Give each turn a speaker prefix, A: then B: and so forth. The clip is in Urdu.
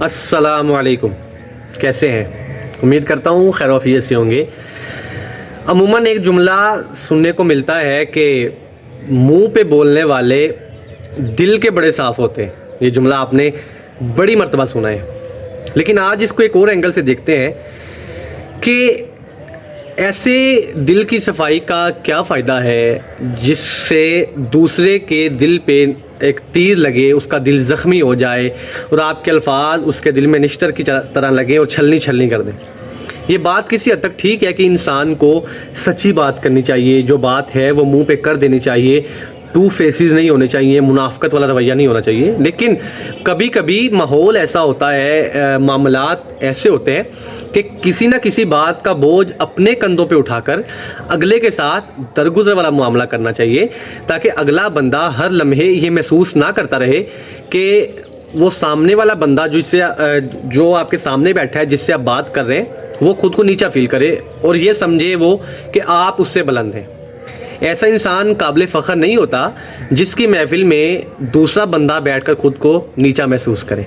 A: السلام علیکم، کیسے ہیں؟ امید کرتا ہوں خیر و عافیت سے ہوں گے۔ عموماً ایک جملہ سننے کو ملتا ہے کہ منہ پہ بولنے والے دل کے بڑے صاف ہوتے ہیں۔ یہ جملہ آپ نے بڑی مرتبہ سنا ہے، لیکن آج اس کو ایک اور اینگل سے دیکھتے ہیں کہ ایسے دل کی صفائی کا کیا فائدہ ہے جس سے دوسرے کے دل پہ ایک تیر لگے، اس کا دل زخمی ہو جائے اور آپ کے الفاظ اس کے دل میں نشتر کی طرح لگیں اور چھلنی چھلنی کر دیں۔ یہ بات کسی حد تک ٹھیک ہے کہ انسان کو سچی بات کرنی چاہیے، جو بات ہے وہ منہ پہ کر دینی چاہیے، ٹو فیسز نہیں ہونے چاہیے، منافقت والا رویہ نہیں ہونا چاہیے۔ لیکن کبھی کبھی ماحول ایسا ہوتا ہے، معاملات ایسے ہوتے ہیں کہ کسی نہ کسی بات کا بوجھ اپنے کندھوں پہ اٹھا کر اگلے کے ساتھ درگزر والا معاملہ کرنا چاہیے، تاکہ اگلا بندہ ہر لمحے یہ محسوس نہ کرتا رہے کہ وہ سامنے والا بندہ جو آپ کے سامنے بیٹھا ہے، جس سے آپ بات کر رہے ہیں، وہ خود کو نیچا فیل کرے اور یہ سمجھے وہ کہ آپ اس سے بلند ہیں۔ ایسا انسان قابل فخر نہیں ہوتا جس کی محفل میں دوسرا بندہ بیٹھ کر خود کو نیچا محسوس کرے۔